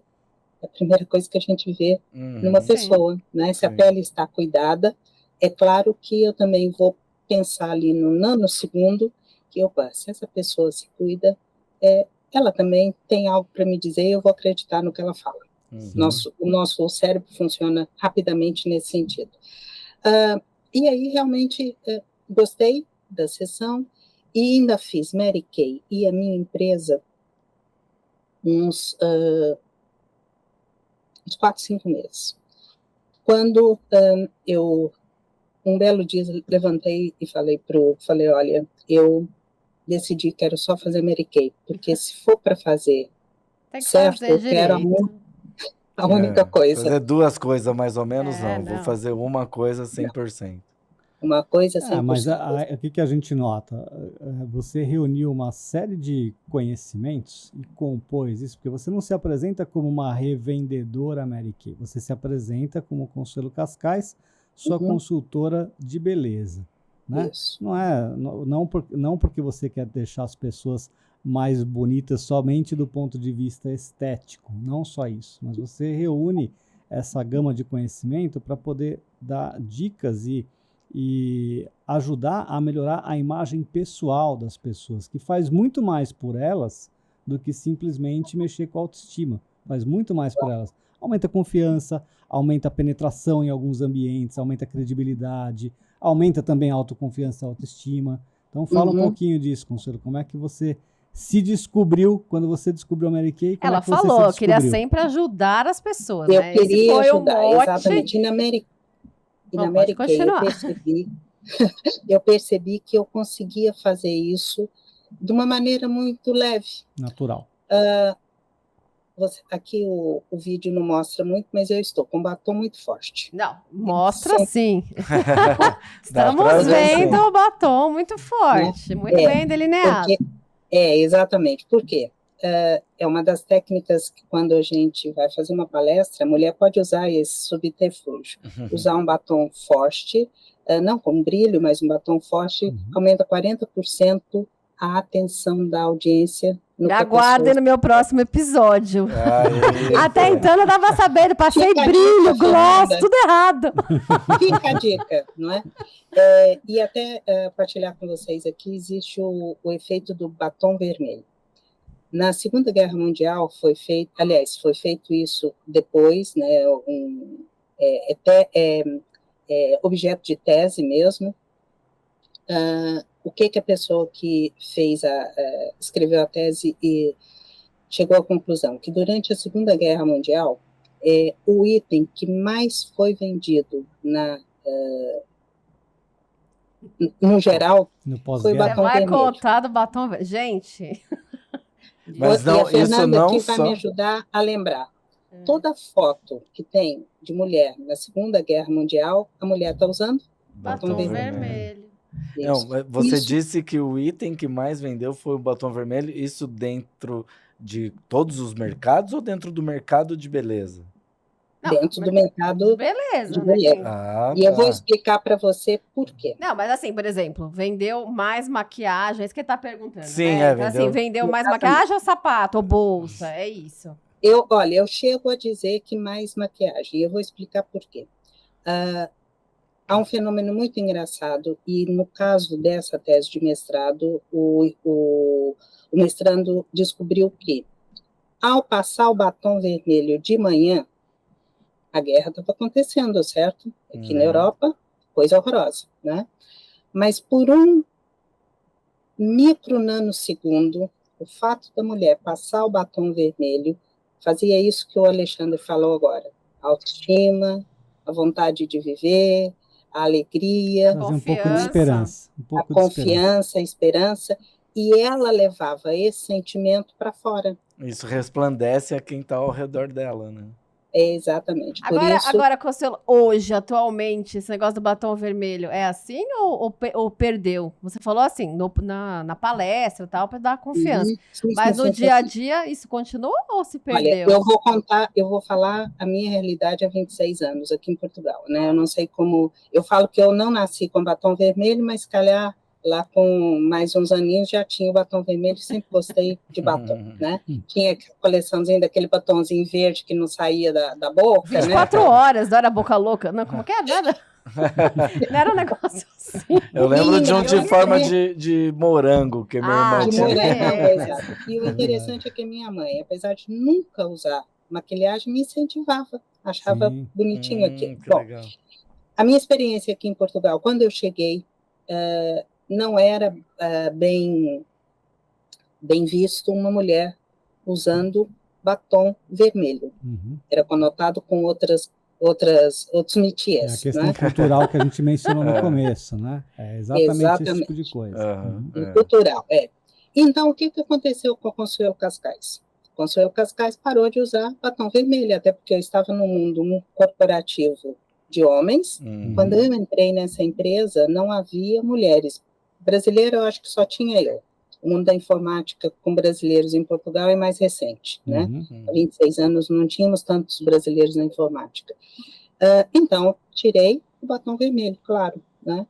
é a primeira coisa que a gente vê numa pessoa, né? Se a pele está cuidada, é claro que eu também vou pensar ali no nanosegundo que, se essa pessoa se cuida, ela também tem algo para me dizer e eu vou acreditar no que ela fala. O nosso cérebro funciona rapidamente nesse sentido. E aí, realmente, gostei da sessão e ainda fiz Mary Kay e a minha empresa uns 4, 5 meses. Quando eu, um belo dia, levantei e falei, olha, eu decidi que quero só fazer Mary Kay, porque se for para fazer certo, eu quero a única coisa. Fazer 2 coisas mais ou menos, não. Vou fazer uma coisa 100%. Uma coisa 100%. Mas o que a gente nota? Você reuniu uma série de conhecimentos e compôs isso, porque você não se apresenta como uma revendedora Mary Kay, você se apresenta como Consuelo Cascais, sua consultora de beleza. Né? Isso. Não porque você quer deixar as pessoas mais bonitas somente do ponto de vista estético, não só isso, mas você reúne essa gama de conhecimento para poder dar dicas e ajudar a melhorar a imagem pessoal das pessoas, que faz muito mais por elas do que simplesmente mexer com a autoestima, faz muito mais por elas. Aumenta a confiança, aumenta a penetração em alguns ambientes, aumenta a credibilidade, aumenta também a autoconfiança e a autoestima. Então fala um pouquinho disso, Consuelo, como é que você se descobriu, quando você descobriu a Mary Kay? Ela falou, eu queria sempre ajudar as pessoas. Eu né? queria ajudar, exatamente. E na Mary Kay eu percebi que eu conseguia fazer isso de uma maneira muito leve. Natural. aqui o vídeo não mostra muito, mas eu estou com um batom muito forte. Não, mostra sim. Dá pra Estamos ver, vendo sim. o batom muito forte, muito bem delineado. Exatamente. Por quê? É uma das técnicas que, quando a gente vai fazer uma palestra, a mulher pode usar esse subterfúgio. Usar um batom forte, não com brilho, mas um batom forte, aumenta 40% a atenção da audiência. Me aguardem no meu próximo episódio. Aí, Até então eu estava sabendo, passei Fica a brilho, dica, gloss, Fernanda. tudo errado. Fica a dica, não é? E até partilhar com vocês aqui, existe o efeito do batom vermelho. Na Segunda Guerra Mundial foi feito isso depois, né, objeto de tese mesmo. O que a pessoa que escreveu a tese e chegou à conclusão? Que durante a Segunda Guerra Mundial, o item que mais foi vendido no geral No foi o pós-guerra. Você batom vai vermelho. contar do batom vermelho. Gente, Mas E não, a Fernanda isso não aqui vai me só... ajudar a lembrar. Toda foto que tem de mulher na Segunda Guerra Mundial, a mulher está usando batom vermelho. vermelho. Não, isso. mas você Isso. disse que o item que mais vendeu foi o batom vermelho, isso dentro de todos os mercados ou dentro do mercado de beleza? Não, Dentro do mercado beleza, de né? beleza. Ah, E eu vou tá. explicar para você por quê. Não, mas assim, por exemplo, vendeu mais maquiagem, é isso que ele tá perguntando. Sim, né? vendeu. Assim, vendeu mais maquiagem ou sapato, ou bolsa, é isso. Olha, eu chego a dizer que mais maquiagem, e eu vou explicar por quê. Há um fenômeno muito engraçado, e no caso dessa tese de mestrado, o mestrando descobriu que, ao passar o batom vermelho de manhã, a guerra estava acontecendo, certo? Aqui na Europa, coisa horrorosa, né? Mas por um micro-nanosegundo, o fato da mulher passar o batom vermelho fazia isso que o Alexandre falou agora. A autoestima, a vontade de viver, a alegria, Trazer um pouco de esperança. a confiança, a esperança, e ela levava esse sentimento para fora. Isso resplandece a quem está ao redor dela, né? Exatamente. Por isso, Agora, Consuelo, hoje, atualmente, esse negócio do batom vermelho é assim ou perdeu? Você falou assim, na palestra e tal, para dar confiança. Mas no dia a dia, isso continua ou se perdeu? Olha, eu vou falar a minha realidade há 26 anos aqui em Portugal, né? Eu não sei como... Eu falo que eu não nasci com batom vermelho, mas, se calhar, lá com mais uns aninhos já tinha o batom vermelho, sempre gostei de batom, né? Tinha a coleçãozinha daquele batomzinho verde que não saía da boca, 24 né? horas, não era boca louca? Não, como que é? Não era um negócio assim. Eu lembro de um de forma de morango, que minha irmã De tinha. morango, exato. E o interessante é que a minha mãe, apesar de nunca usar maquilhagem, me incentivava, achava bonitinho aquilo. Bom, Legal. a minha experiência aqui em Portugal, quando eu cheguei, não era bem visto uma mulher usando batom vermelho. Era conotado com outros métiers. É a questão né? cultural que a gente mencionou no começo, né? É exatamente esse tipo de coisa. Cultural, Então, o que aconteceu com a Consuelo Cascais? Consuelo Cascais parou de usar batom vermelho, até porque eu estava no mundo corporativo de homens. Quando eu entrei nessa empresa, não havia mulheres. Brasileira, eu acho que só tinha eu. O mundo da informática com brasileiros em Portugal é mais recente, né? Há 26 anos não tínhamos tantos brasileiros na informática. Então, tirei o batom vermelho, claro, né?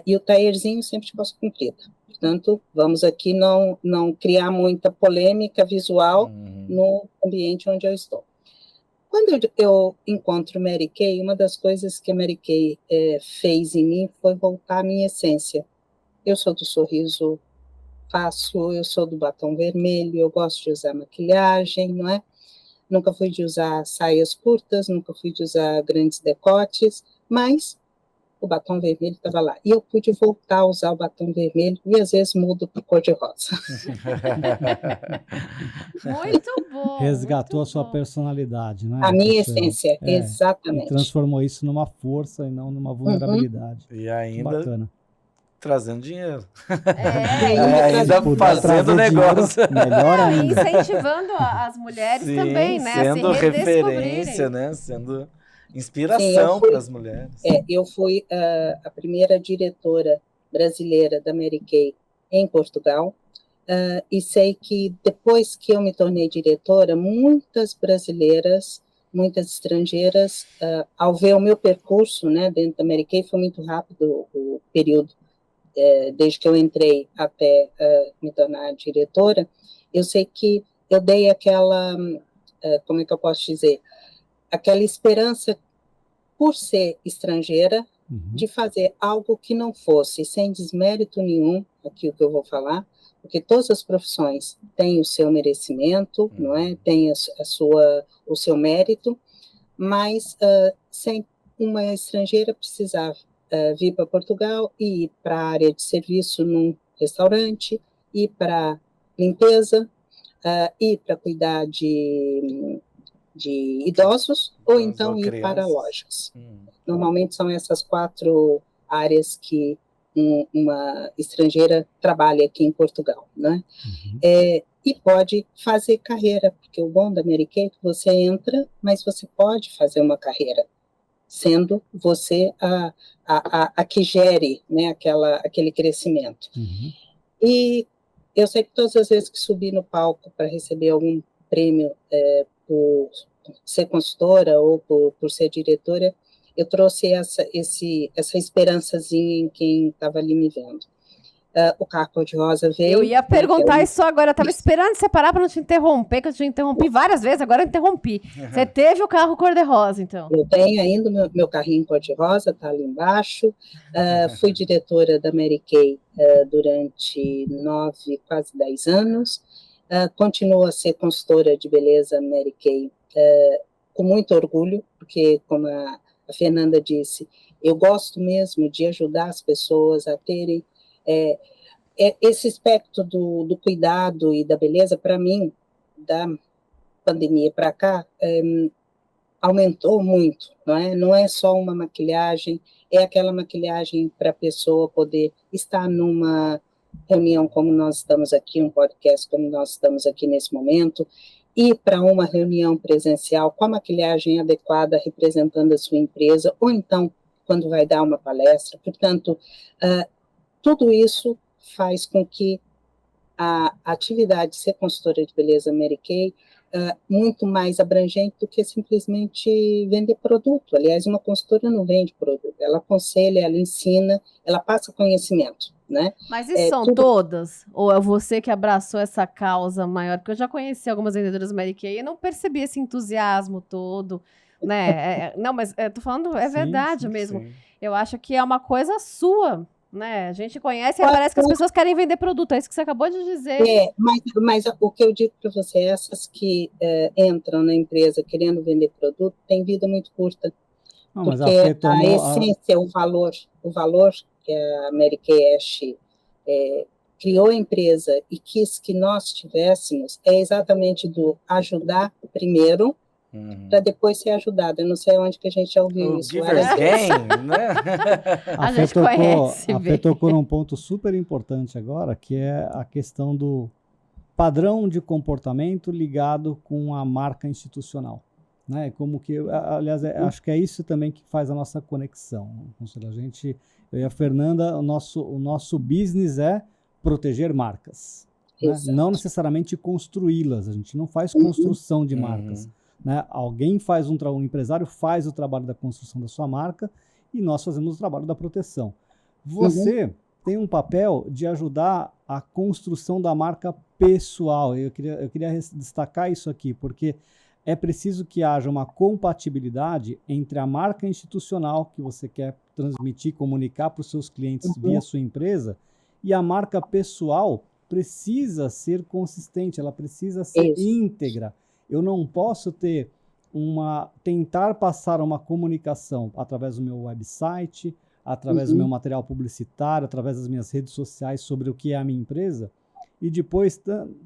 E o taierzinho sempre de calça comprida. Portanto, vamos aqui não criar muita polêmica visual no ambiente onde eu estou. Quando eu encontro Mary Kay, uma das coisas que a Mary Kay fez em mim foi voltar à minha essência. Eu sou do sorriso fácil, eu sou do batom vermelho, eu gosto de usar maquilhagem, não é? Nunca fui de usar saias curtas, nunca fui de usar grandes decotes, mas o batom vermelho estava lá. E eu pude voltar a usar o batom vermelho e às vezes mudo para cor de rosa. Muito bom. Resgatou muito a sua bom. personalidade, né? A minha essência, E exatamente. transformou isso numa força e não numa vulnerabilidade. E ainda Bacana. trazendo dinheiro. É, Ainda fazendo negócio. Melhor e ainda. incentivando as mulheres Sim, também, né? sendo a se redescobrirem. referência, né? Sendo Sim, inspiração para as mulheres. Eu fui a primeira diretora brasileira da Mary Kay em Portugal, e sei que depois que eu me tornei diretora, muitas brasileiras, muitas estrangeiras, ao ver o meu percurso, né, dentro da Mary Kay, foi muito rápido o período, desde que eu entrei até me tornar diretora, eu sei que eu dei aquela, como é que eu posso dizer, aquela esperança, por ser estrangeira, de fazer algo que não fosse, sem desmérito nenhum, aqui o que eu vou falar, porque todas as profissões têm o seu merecimento, não é? Tem o seu mérito, mas sem uma estrangeira precisar vir para Portugal e ir para a área de serviço num restaurante, ir para limpeza, ir para cuidar de idosos, ou então ir para lojas. Normalmente são essas 4 áreas que uma estrangeira trabalha aqui em Portugal, né? E pode fazer carreira, porque o bom da Mary Kay é que você entra, mas você pode fazer uma carreira, sendo você a que gere, né, aquele crescimento. E eu sei que todas as vezes que subi no palco para receber algum prêmio por ser consultora ou por ser diretora, eu trouxe essa esperançazinha em quem estava ali me vendo. O carro cor-de-rosa veio... Eu ia perguntar isso agora, eu estava esperando você parar para não te interromper, que eu te interrompi várias vezes, agora eu interrompi. Você teve o carro cor-de-rosa, então? Eu tenho ainda o meu carrinho cor-de-rosa, está ali embaixo. Fui diretora da Mary Kay durante 9, quase 10 anos. Continuo a ser consultora de beleza Mary Kay com muito orgulho, porque, como a Fernanda disse, eu gosto mesmo de ajudar as pessoas a terem esse aspecto do cuidado e da beleza. Para mim, da pandemia para cá, aumentou muito, não é? Não é só uma maquilhagem, é aquela maquilhagem para a pessoa poder estar numa reunião como nós estamos aqui, um podcast como nós estamos aqui nesse momento, ir para uma reunião presencial com a maquilhagem adequada, representando a sua empresa, ou então, quando vai dar uma palestra. Portanto, tudo isso faz com que a atividade de ser consultora de beleza Mary Kay muito mais abrangente do que simplesmente vender produto. Aliás, uma consultora não vende produto, ela aconselha, ela ensina, ela passa conhecimento, né? Mas e são todas? Ou é você que abraçou essa causa maior? Porque eu já conheci algumas vendedoras Mary Kay e não percebi esse entusiasmo todo, né? Não, mas tô falando, verdade mesmo. Sim. Eu acho que é uma coisa sua, né? A gente conhece e parece que as pessoas querem vender produto. É isso que você acabou de dizer. Mas o que eu digo para você, essas que entram na empresa querendo vender produto, têm vida muito curta. Não, porque mas a essência, o valor que a Mary Kay Ash criou a empresa e quis que nós tivéssemos é exatamente do ajudar primeiro, para depois ser ajudado. Eu não sei onde que a gente já ouviu isso. Giver's Gain, né? A gente conhece A Fê tocou num ponto super importante agora, que é a questão do padrão de comportamento ligado com a marca institucional. Né? Como que, aliás, acho que é isso também que faz a nossa conexão. Eu e a Fernanda, o nosso business é proteger marcas. Né? Não necessariamente construí-las. A gente não faz construção de marcas. Né? Alguém faz um empresário faz o trabalho da construção da sua marca e nós fazemos o trabalho da proteção. Você tem um papel de ajudar a construção da marca pessoal. Eu queria destacar isso aqui, porque é preciso que haja uma compatibilidade entre a marca institucional que você quer transmitir, comunicar para os seus clientes via sua empresa, e a marca pessoal precisa ser consistente, ela precisa ser íntegra. Eu não posso tentar passar uma comunicação através do meu website, através do meu material publicitário, através das minhas redes sociais sobre o que é a minha empresa, e depois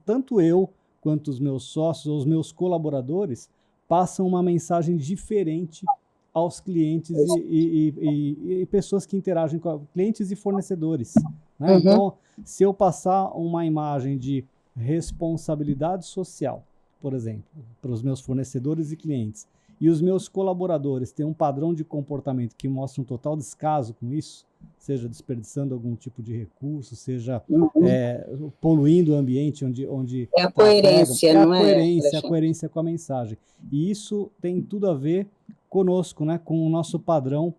tanto eu quanto os meus sócios ou os meus colaboradores passam uma mensagem diferente aos clientes e pessoas que interagem com clientes e fornecedores, né? Então, se eu passar uma imagem de responsabilidade social, por exemplo, para os meus fornecedores e clientes, e os meus colaboradores têm um padrão de comportamento que mostra um total descaso com isso, seja desperdiçando algum tipo de recurso, seja poluindo o ambiente onde é a coerência, não é? A coerência com a mensagem. E isso tem tudo a ver conosco, né, com o nosso padrão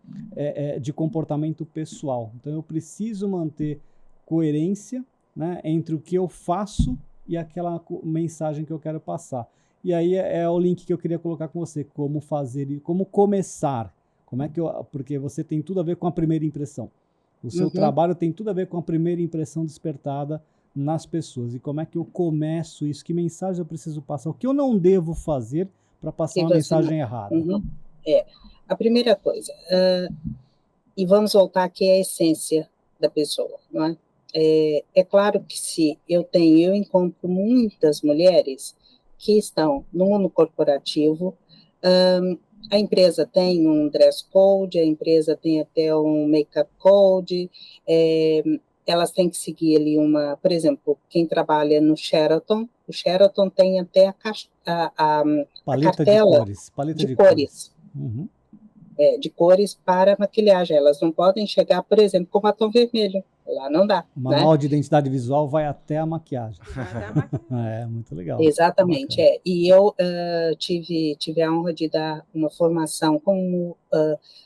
de comportamento pessoal. Então, eu preciso manter coerência, né, entre o que eu faço e aquela mensagem que eu quero passar. E aí é o link que eu queria colocar com você, como fazer e como começar. Porque você tem tudo a ver com a primeira impressão. O seu trabalho tem tudo a ver com a primeira impressão despertada nas pessoas. E como é que eu começo isso? Que mensagem eu preciso passar? O que eu não devo fazer para passar uma mensagem errada? A primeira coisa, e vamos voltar aqui à essência da pessoa, não é? É claro que se eu encontro muitas mulheres que estão no mundo corporativo, a empresa tem um dress code, a empresa tem até um make-up code, elas têm que seguir ali por exemplo, quem trabalha no Sheraton, o Sheraton tem até a cartela de cores. De cores para maquilhagem. Elas não podem chegar, por exemplo, com batom vermelho. Lá não dá. O manual de identidade visual vai até a maquiagem. Muito legal. Exatamente. E eu tive a honra de dar uma formação como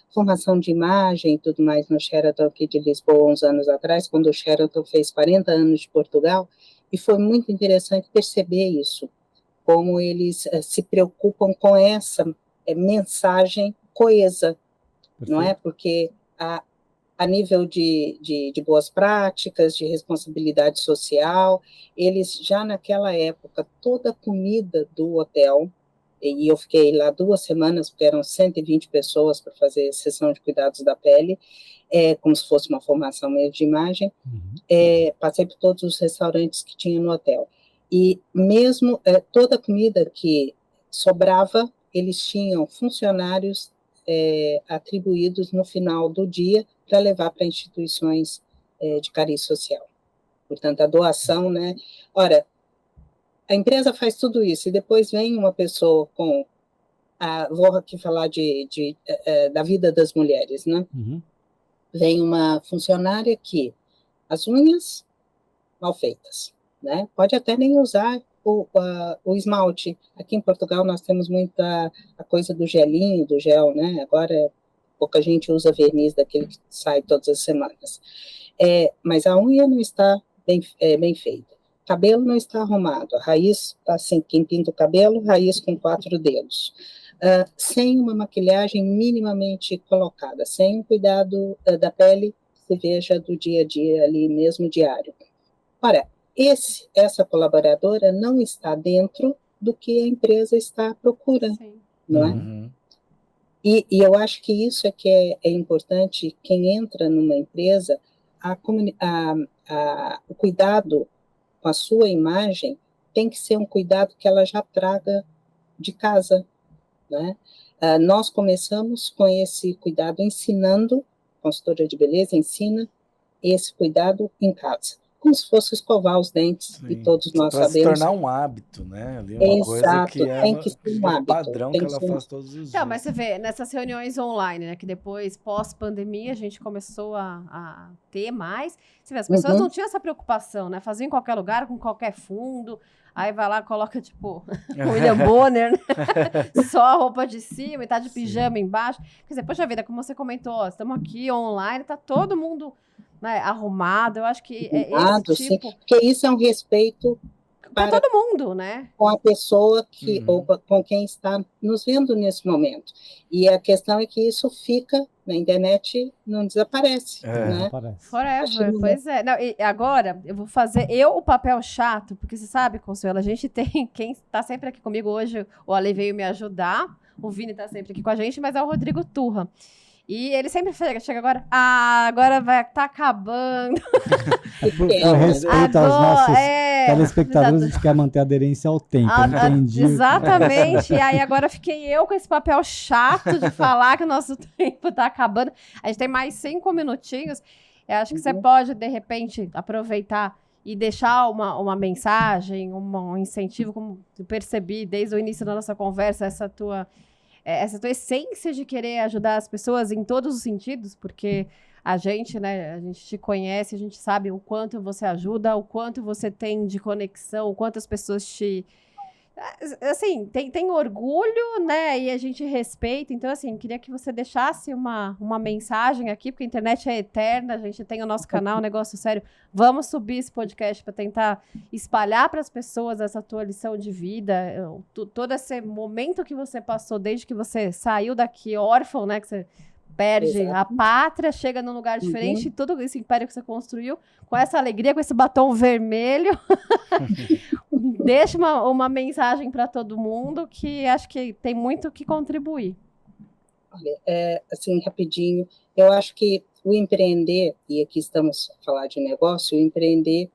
formação de imagem e tudo mais no Sheraton aqui de Lisboa, uns anos atrás, quando o Sheraton fez 40 anos de Portugal, e foi muito interessante perceber isso, como eles se preocupam com essa mensagem coesa, não é? Porque a nível de boas práticas, de responsabilidade social, eles já naquela época, toda a comida do hotel, e eu fiquei lá 2 semanas, porque eram 120 pessoas para fazer sessão de cuidados da pele, como se fosse uma formação mesmo de imagem, passei por todos os restaurantes que tinha no hotel, e mesmo toda a comida que sobrava, eles tinham funcionários atribuídos no final do dia para levar para instituições de cariz social. Portanto, a doação, né? Ora, a empresa faz tudo isso e depois vem uma pessoa vou aqui falar da vida das mulheres, né? Vem uma funcionária que as unhas mal feitas, né? Pode até nem usar o esmalte. Aqui em Portugal nós temos muita a coisa do gelinho, do gel, né? Agora pouca gente usa verniz daquele que sai todas as semanas. Mas a unha não está bem feita. O cabelo não está arrumado. A raiz, assim, quem pinta o cabelo, raiz com 4 dedos. Sem uma maquilhagem minimamente colocada, sem um cuidado da pele, se veja do dia a dia ali mesmo diário. Ora, essa colaboradora não está dentro do que a empresa está procurando, não é? E eu acho que isso que é importante, quem entra numa empresa, o cuidado com a sua imagem tem que ser um cuidado que ela já traga de casa, né? Nós começamos com esse cuidado ensinando, consultora de beleza ensina esse cuidado em casa, como se fosse escovar os dentes, e todos nós sabemos. Para se tornar um hábito, né? Ali uma coisa que tem que ser um hábito. Padrão que ela faz todos os dias. Então, mas você vê, nessas reuniões online, né, que depois, pós-pandemia, a gente começou a ter mais, você vê, as pessoas não tinham essa preocupação, né? Faziam em qualquer lugar, com qualquer fundo, aí vai lá, coloca, tipo, o William Bonner, né? Só a roupa de cima e tá de pijama embaixo. Quer dizer, poxa vida, como você comentou, ó, estamos aqui online, tá todo mundo, né, arrumado. Eu acho que esse tipo... Sim, porque isso é um respeito para todo mundo, né? Com a pessoa ou com quem está nos vendo nesse momento. E a questão é que isso fica na internet, não desaparece, né? Forever, pois é. Não, e agora, eu vou fazer o papel chato, porque você sabe, Consuelo, a gente tem quem está sempre aqui comigo hoje, o Ale veio me ajudar, o Vini está sempre aqui com a gente, mas é o Rodrigo Turra. E ele sempre chega agora, agora vai estar acabando. Eu respeito as nossas telespectadores, a gente quer manter a aderência ao tempo. Entendi. Exatamente. E aí agora fiquei eu com esse papel chato de falar que o nosso tempo está acabando. A gente tem mais 5 minutinhos. Eu acho que você pode, de repente, aproveitar e deixar uma mensagem, um incentivo, como eu percebi desde o início da nossa conversa, essa tua essência de querer ajudar as pessoas em todos os sentidos, porque a gente, né, a gente te conhece, a gente sabe o quanto você ajuda, o quanto você tem de conexão, o quanto as pessoas te... Assim, tem orgulho, né, e a gente respeita. Então, assim, queria que você deixasse uma mensagem aqui, porque a internet é eterna, a gente tem o nosso canal, negócio sério. Vamos subir esse podcast para tentar espalhar para as pessoas essa tua lição de vida, todo esse momento que você passou desde que você saiu daqui órfão, né, que você perde a pátria, chega num lugar diferente, e todo esse império que você construiu, com essa alegria, com esse batom vermelho, deixa uma mensagem para todo mundo que acho que tem muito que contribuir. Olha, assim, rapidinho, eu acho que o empreender, e aqui estamos a falar de negócio, o empreender,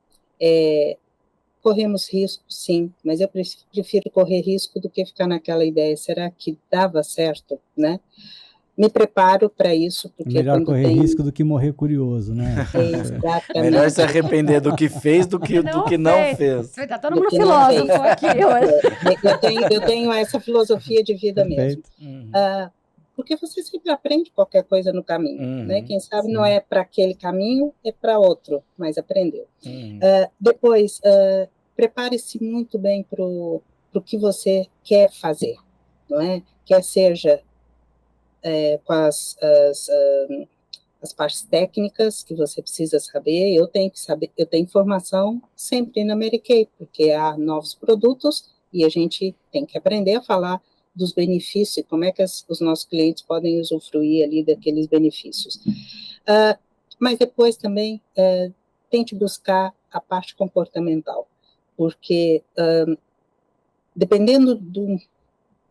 corremos risco, sim, mas eu prefiro correr risco do que ficar naquela ideia, será que dava certo, né? Me preparo para isso, porque melhor correr risco do que morrer curioso, né? Exatamente. Melhor se arrepender do que fez do que não fez. Tá todo mundo filósofo aqui hoje. Eu tenho essa filosofia de vida mesmo. Porque você sempre aprende qualquer coisa no caminho, né? Quem sabe não é para aquele caminho, é para outro, mas aprendeu. Depois, prepare-se muito bem para o que você quer fazer, não é? Quer seja com as partes técnicas que você precisa saber, eu tenho que saber, eu tenho formação sempre na Mary Kay, porque há novos produtos e a gente tem que aprender a falar dos benefícios, como é que os nossos clientes podem usufruir ali daqueles benefícios. Mas depois também tente buscar a parte comportamental, porque dependendo do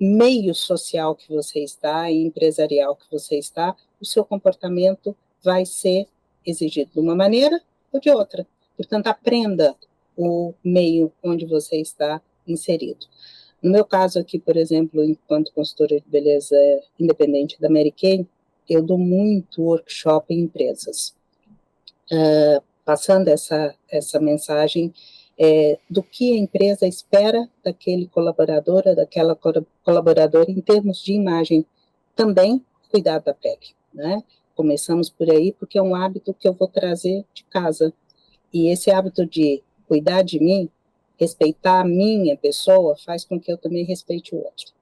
meio social que você está e empresarial que você está, o seu comportamento vai ser exigido de uma maneira ou de outra. Portanto, aprenda o meio onde você está inserido. No meu caso aqui, por exemplo, enquanto consultora de beleza independente da Mary Kay, eu dou muito workshop em empresas, passando essa mensagem do que a empresa espera daquele colaborador, daquela colaboradora em termos de imagem, também cuidar da pele, né? Começamos por aí, porque é um hábito que eu vou trazer de casa, e esse hábito de cuidar de mim, respeitar a minha pessoa, faz com que eu também respeite o outro.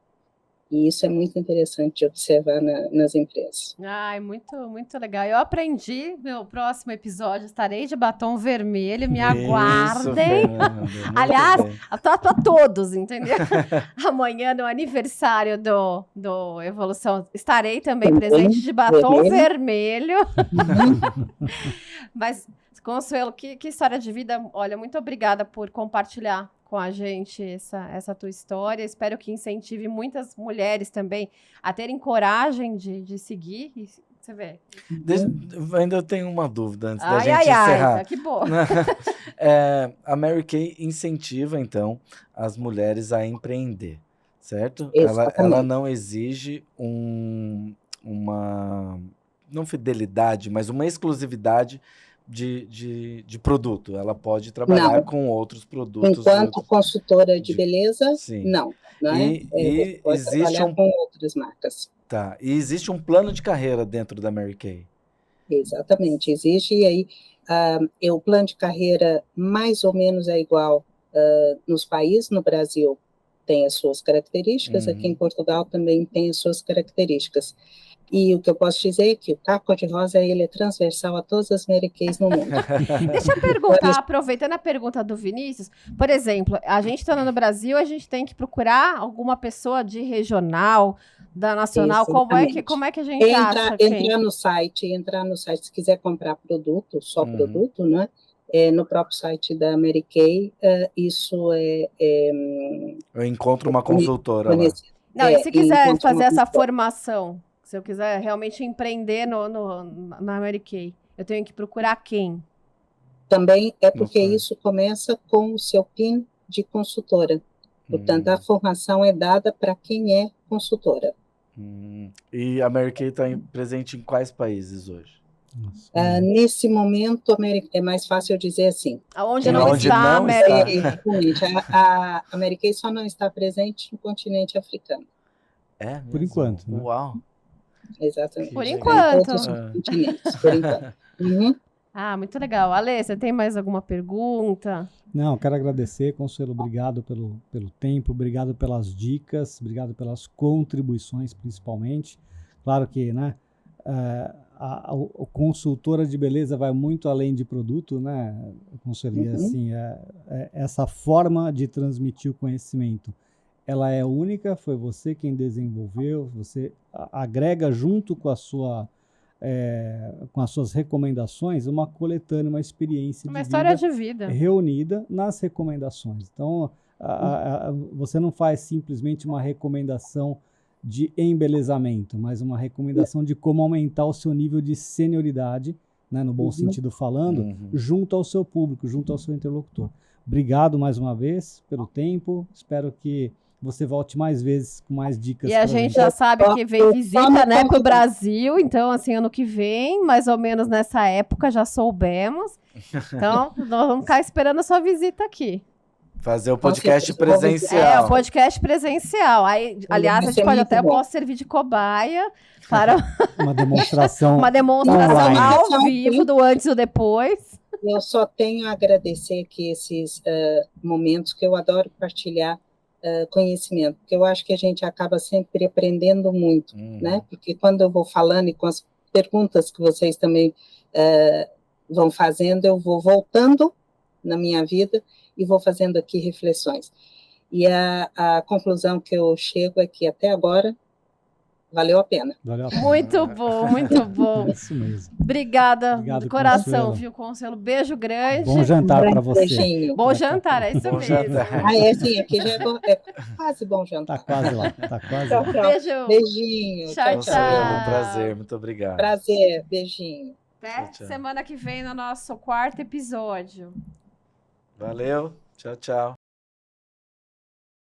E isso é muito interessante de observar nas empresas. Ai, muito, muito legal. Eu aprendi, meu próximo episódio, estarei de batom vermelho, me aguardem. Aliás, a todos, entendeu? Amanhã, no aniversário do Evolução, estarei também presente de batom vermelho. Mas, Consuelo, que história de vida. Olha, muito obrigada por compartilhar com a gente essa tua história. Espero que incentive muitas mulheres também a terem coragem de seguir. E você vê. Ainda tenho uma dúvida antes da gente encerrar. Que boa. A Mary Kay incentiva, então, as mulheres a empreender, certo? Ela não exige uma não fidelidade, mas uma exclusividade de produto. Ela pode trabalhar com outros produtos. Enquanto consultora de beleza, sim. não é? E pode existe trabalhar com outras marcas. Tá. E existe um plano de carreira dentro da Mary Kay? Exatamente, existe. E aí o plano de carreira mais ou menos é igual nos países. No Brasil tem as suas características, aqui em Portugal também tem as suas características. E o que eu posso dizer é que o Caco de Rosa ele é transversal a todas as Mary Kays no mundo. Deixa eu perguntar, aproveitando a pergunta do Vinícius, por exemplo, a gente estando no Brasil, a gente tem que procurar alguma pessoa de regional, da nacional, como é que a gente acha? Entrar no site, se quiser comprar produto, só produto, né? No próprio site da Mary Kay, isso eu encontro uma consultora lá. Não, e se quiser fazer essa formação, se eu quiser realmente empreender na Mary Kay, eu tenho que procurar quem? também é porque Uhum. isso começa com o seu PIN de consultora. Portanto, a formação é dada para quem é consultora. E a Mary Kay está presente em quais países hoje? Nossa, Nesse momento, é mais fácil eu dizer assim. Aonde não Onde está, não América? Exatamente. A Mary Kay só não está presente no continente africano. É mesmo? Por enquanto, né? Uau! Exatamente. Por Que enquanto. Em todos os continentes, por enquanto. Uhum. Ah, muito legal. Ale, você tem mais alguma pergunta? Não, quero agradecer, Consuelo, obrigado pelo tempo, obrigado pelas dicas, obrigado pelas contribuições, principalmente. Claro que, né, a consultora de beleza vai muito além de produto, né, Consuelo? E, assim, essa forma de transmitir o conhecimento, ela é única, foi você quem desenvolveu, você agrega junto com com as suas recomendações, uma coletânea, uma experiência Uma de história vida de vida. reunida nas recomendações. Então, você não faz simplesmente uma recomendação de embelezamento, mas uma recomendação de como aumentar o seu nível de senioridade, né, no bom sentido falando, junto ao seu público, junto ao seu interlocutor. Obrigado mais uma vez pelo tempo, espero que você volte mais vezes com mais dicas. E a gente já sabe que vem visita, né, pro Brasil, então, assim, ano que vem, mais ou menos nessa época, já soubemos. Então, nós vamos ficar esperando a sua visita aqui. Fazer o podcast presencial. O podcast presencial. Aí, aliás, a gente pode até posso servir de cobaia para uma demonstração online, ao vivo do antes e do depois. Eu só tenho a agradecer aqui esses momentos que eu adoro partilhar conhecimento, porque eu acho que a gente acaba sempre aprendendo muito, né? Porque quando eu vou falando e com as perguntas que vocês também vão fazendo, eu vou voltando na minha vida e vou fazendo aqui reflexões. E a conclusão que eu chego é que até agora valeu a pena. Muito bom, muito bom. Isso mesmo. Obrigada Obrigado, do coração, Consuelo. viu, Consuelo? Beijo grande. Bom jantar para você. Beijinho. Bom jantar, é isso Bom mesmo. jantar. Sim, aqui já é quase bom jantar. Tá quase lá, tá quase Tchau, lá. tchau. Beijo. Beijinho. Tchau, Consuelo, um prazer, muito obrigado. Prazer, beijinho. Até Tchau, tchau. semana que vem no nosso 4º episódio. Valeu, tchau, tchau.